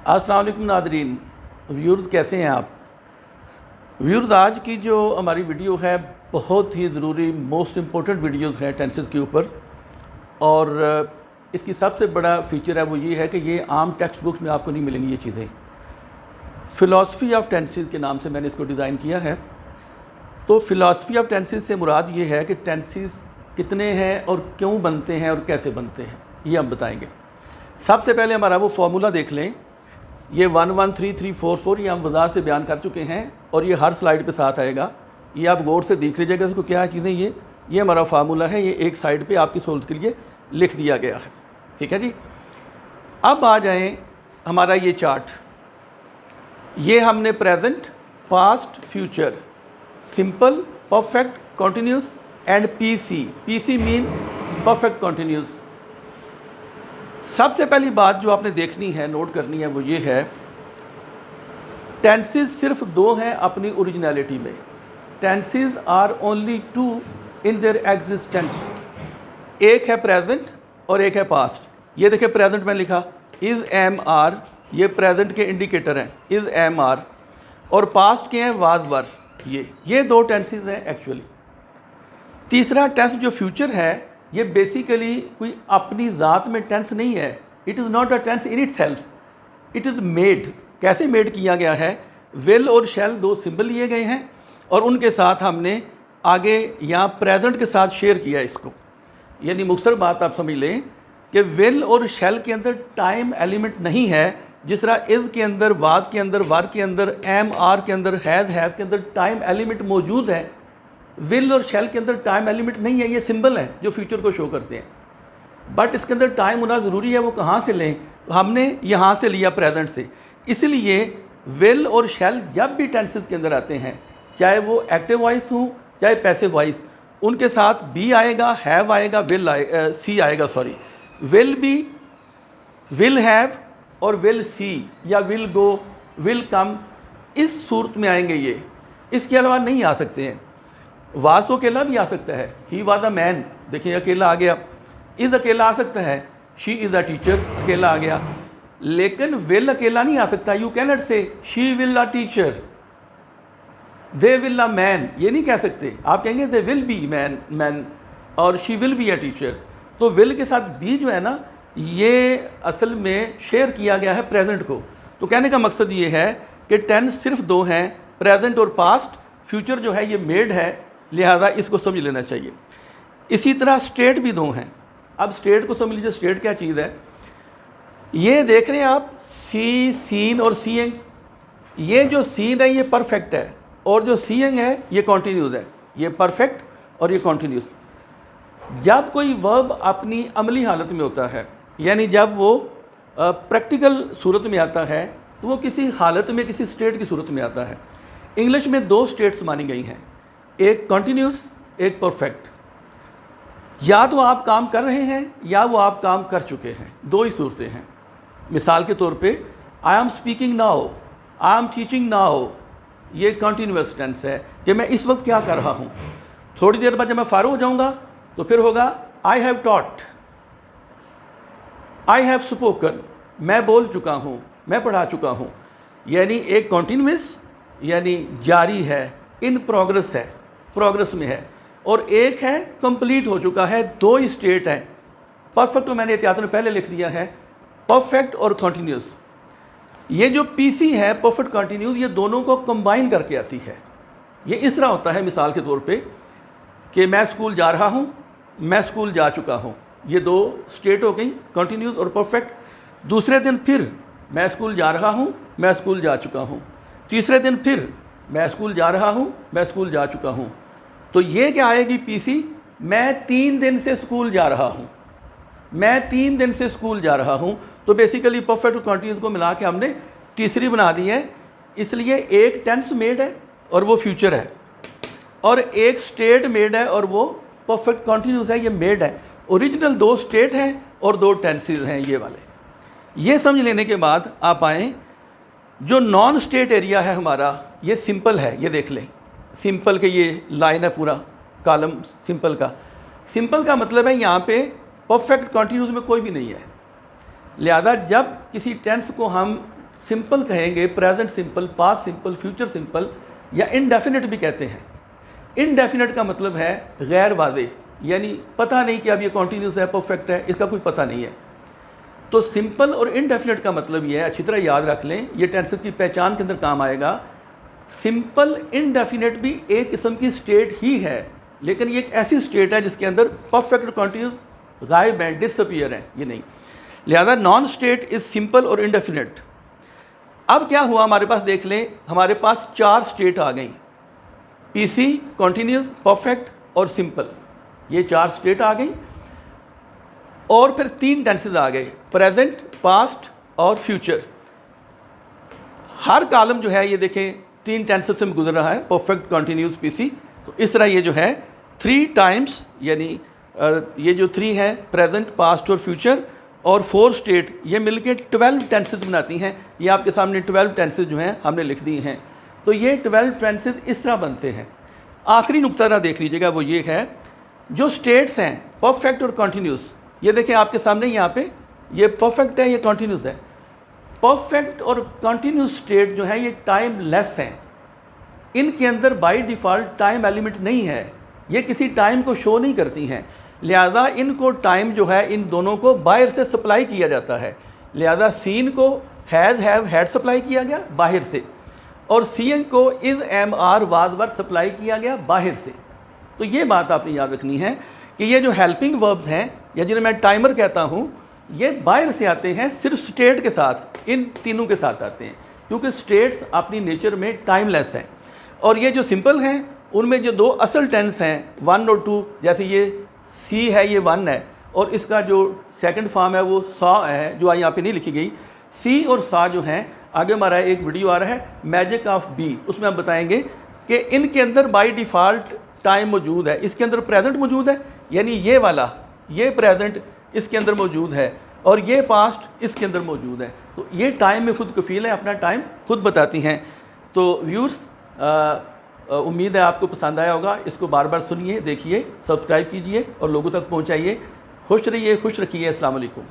अस्सलाम वालेकुम Nadreen, viewers कैसे हैं आप। व्यूअर्स आज की जो हमारी वीडियो है बहुत ही ज़रूरी मोस्ट इम्पोर्टेंट वीडियोस हैं टेंसेस के ऊपर। और इसकी सबसे बड़ा फीचर है वो ये है कि ये आम टेक्स्ट बुक्स में आपको नहीं मिलेंगी ये चीज़ें। फ़िलासफ़ी ऑफ टेंसेस के नाम से मैंने इसको डिज़ाइन किया है। तो फ़िलासफ़ी ऑफ टेंसेस से मुराद ये है कि टेंसेस कितने हैं और क्यों बनते हैं और कैसे बनते हैं, ये हम बताएंगे। सबसे पहले हमारा वो फार्मूला देख लें। ये 1 1 3 3 4 4 ये हम वज़ाहत से बयान कर चुके हैं और ये हर स्लाइड पे साथ आएगा। ये आप गौर से देख लीजिएगा इसको क्या चीज़ें। ये हमारा फार्मूला है, ये एक साइड पे आपकी सहूलत के लिए लिख दिया गया है। ठीक है जी। अब आ जाएं हमारा ये चार्ट। ये हमने present, past, future, simple, perfect, continuous and PC mean perfect continuous. सबसे पहली बात जो आपने देखनी है, नोट करनी है, वो ये है टेंसेस सिर्फ दो हैं अपनी ओरिजिनलिटी में। Tenses are only two in their existence. एक है प्रेजेंट और एक है पास्ट। ये देखिए प्रेजेंट में लिखा इज़ एम आर, ये प्रेजेंट के इंडिकेटर हैं, इज़ एम आर। और पास्ट के हैं वाज वर। ये दो टेंसेस हैं एक्चुअली। तीसरा टेंस जो फ्यूचर है, ये बेसिकली कोई अपनी ज़ात में टेंस नहीं है। It is not a tense in itself, it is made. कैसे मेड किया गया है? विल और शैल दो सिंबल लिए गए हैं और उनके साथ हमने आगे यहाँ प्रेजेंट के साथ शेयर किया इसको। यानी मुख्तसर बात आप समझ लें कि विल और शैल के अंदर टाइम एलिमेंट नहीं है, जिस तरह इज़ के अंदर, वाज के अंदर, वर के अंदर, एम आर के अंदर, हैज़ हैव के अंदर टाइम एलिमेंट मौजूद है। विल और शैल के अंदर टाइम एलिमेंट नहीं है। ये सिंबल है जो फ्यूचर को शो करते हैं, बट इसके अंदर टाइम होना ज़रूरी है। वो कहाँ से लें? हमने यहाँ से लिया, प्रेजेंट से। इसलिए विल और शैल जब भी टेंसेस के अंदर आते हैं, चाहे वो एक्टिव वॉइस हो चाहे पैसिव वॉइस, उनके साथ बी आएगा, हैव आएगा, विल आएगा, सी आएगा, sorry, will be, will have और विल सी या विल गो, विल कम, इस सूरत में आएंगे ये। इसके अलावा नहीं आ सकते हैं। वाज तो अकेला भी आ सकता है, ही वाज अ मैन, देखिए अकेला आ गया। इज़ अकेला आ सकता है, शी इज़ अ टीचर, अकेला आ गया। लेकिन विल अकेला नहीं आ सकता। यू कैन नॉट से she will a teacher, they will a man, ये नहीं कह सकते। आप कहेंगे दे विल बी मैन और she will be a teacher. तो विल के साथ बी जो है ना, ये असल में शेयर किया गया है प्रेजेंट को। तो कहने का मकसद ये है कि टेंस सिर्फ दो हैं, प्रेजेंट और पास्ट। फ्यूचर जो है ये मेड है, लिहाजा इसको समझ लेना चाहिए। इसी तरह स्टेट भी दो हैं। अब स्टेट को समझ लीजिए, स्टेट क्या चीज़ है। ये देख रहे हैं आप, सी, सीन और सीइंग। ये जो सीन है ये परफेक्ट है और जो सीइंग है ये कॉन्टीन्यूस है। ये परफेक्ट और ये कॉन्टीन्यूस। जब कोई वर्ब अपनी अमली हालत में होता है, यानी जब वो प्रैक्टिकल सूरत में आता है, तो वो किसी हालत में, किसी स्टेट की सूरत में आता है। इंग्लिश में दो स्टेट्स मानी गई हैं, एक कॉन्टीन्यूस, एक परफेक्ट। या तो आप काम कर रहे हैं या वो आप काम कर चुके हैं, दो ही सूरतें हैं। मिसाल के तौर पे I am speaking now, I am teaching now, ये कॉन्टीन्यूस टेंस है कि मैं इस वक्त क्या कर रहा हूँ। थोड़ी देर बाद जब मैं फारूक हो जाऊँगा तो फिर होगा I have taught, I have spoken, मैं बोल चुका हूँ, मैं पढ़ा चुका हूँ। यानी एक कॉन्टीन्यूस यानी जारी है, इन प्रोग्रेस है, प्रोग्रेस में है। और एक है कंप्लीट हो चुका है। दो ही स्टेट हैं। परफेक्ट तो मैंने एहतियात में पहले लिख दिया है, परफेक्ट और कंटिन्यूस। ये जो पीसी है, परफेक्ट कंटिन्यूस, ये दोनों को कंबाइन करके आती है। ये इस तरह होता है मिसाल के तौर पे कि मैं स्कूल जा रहा हूँ, मैं स्कूल जा चुका हूँ। ये दो स्टेट हो गई, कंटिन्यूस और परफेक्ट। दूसरे दिन फिर मैं स्कूल जा रहा हूँ, मैं स्कूल जा चुका हूँ। तीसरे दिन फिर मैं स्कूल जा रहा हूँ, मैं स्कूल जा चुका हूँ। तो ये क्या आएगी पीसी? मैं 3 दिन से स्कूल जा रहा हूँ, मैं 3 दिन से स्कूल जा रहा हूँ। तो बेसिकली परफेक्ट और कंटिन्यूस को मिला के हमने तीसरी बना दी है। इसलिए एक टेंस मेड है और वो फ्यूचर है, और एक स्टेट मेड है और वो परफेक्ट कंटिन्यूस है, ये मेड है। ओरिजिनल दो स्टेट हैं और दो टेंसेस हैं ये वाले। ये समझ लेने के बाद आप आएँ, जो नॉन स्टेट एरिया है हमारा, ये सिंपल है। ये देख लें, सिंपल के ये लाइन है, पूरा कॉलम सिंपल का। सिंपल का मतलब है यहाँ पे परफेक्ट कंटिन्यूस में कोई भी नहीं है। लिहाजा जब किसी टेंस को हम सिंपल कहेंगे, present simple, past simple, future simple या इनडेफिनेट भी कहते हैं। इनडेफिनेट का मतलब है गैर वाज़ेह, यानी पता नहीं कि अब ये कॉन्टीन्यूस है, परफेक्ट है, इसका कोई पता नहीं है। तो सिंपल और इनडेफिनेट का मतलब ये है, अच्छी तरह याद रख लें, ये टेंसेस की पहचान के अंदर काम आएगा। सिंपल इनडेफिनेट भी एक किस्म की स्टेट ही है, लेकिन ये एक ऐसी स्टेट है जिसके अंदर परफेक्ट और कॉन्टीन्यूस गायब हैं, डिसअपीयर हैं, ये नहीं। लिहाजा नॉन स्टेट इज सिंपल और इनडेफिनेट। अब क्या हुआ हमारे पास, देख लें, हमारे पास 4 स्टेट आ गई, पीसी, कॉन्टीन्यूस, परफेक्ट और सिंपल। ये 4 स्टेट आ गई और फिर 3 टेंसेस आ गए, प्रेजेंट, पास्ट और फ्यूचर। हर कॉलम जो है ये देखें 3 टेंसेस से गुजर रहा है, परफेक्ट, कॉन्टीन्यूस, पीसी। तो इस तरह ये जो है 3 टाइम्स, यानी ये जो 3 है प्रेजेंट, पास्ट और फ्यूचर, और 4 स्टेट, ये मिलके 12 टेंसेस बनाती हैं। ये आपके सामने 12 टेंसेस जो हैं हमने लिख दिए हैं। तो ये 12 टेंसेस इस तरह बनते हैं। आखिरी नुक्ता ना देख लीजिएगा, वो ये है, जो स्टेट्स हैं परफेक्ट और कॉन्टीन्यूस, ये देखें आपके सामने यहाँ पे, ये परफेक्ट है, ये कॉन्टीन्यूस है। परफेक्ट और कॉन्टीन्यूस स्टेट जो है ये टाइम लेस हैं, इनके अंदर बाय डिफ़ॉल्ट टाइम एलिमेंट नहीं है, ये किसी टाइम को शो नहीं करती हैं। लिहाजा इनको टाइम जो है इन दोनों को बाहर से सप्लाई किया जाता है। लिहाजा सीन को हैज़, हैव, हैड सप्लाई किया गया बाहर से, और सीन को is, am, are, was, were supply किया गया बाहर से। तो ये बात आपने याद रखनी है कि ये जो हेल्पिंग वर्ब्स हैं या जिन्हें मैं टाइमर कहता हूँ, ये बाहर से आते हैं, सिर्फ स्टेट के साथ, इन तीनों के साथ आते हैं, क्योंकि स्टेट्स अपनी नेचर में टाइमलेस हैं। और ये जो सिंपल हैं उनमें जो 2 असल टेंस हैं 1 और 2, जैसे ये सी है, ये 1 है, और इसका जो सेकंड फॉर्म है वो सा है, जो यहाँ पे नहीं लिखी गई। सी और सा जो हैं, आगे हमारा एक वीडियो आ रहा है मैजिक ऑफ बी, उसमें हम बताएंगे कि इनके अंदर बाय डिफ़ॉल्ट टाइम मौजूद है। इसके अंदर प्रेजेंट मौजूद है, यानी ये वाला, ये प्रेजेंट इसके अंदर मौजूद है, और ये पास्ट इसके अंदर मौजूद है। तो ये टाइम में खुद कफील है, अपना टाइम खुद बताती हैं। तो व्यूअर्स, उम्मीद है आपको पसंद आया होगा। इसको बार बार सुनिए, देखिए, सब्सक्राइब कीजिए और लोगों तक पहुंचाइए। खुश रहिए, खुश रखिए। अस्सलाम वालेकुम।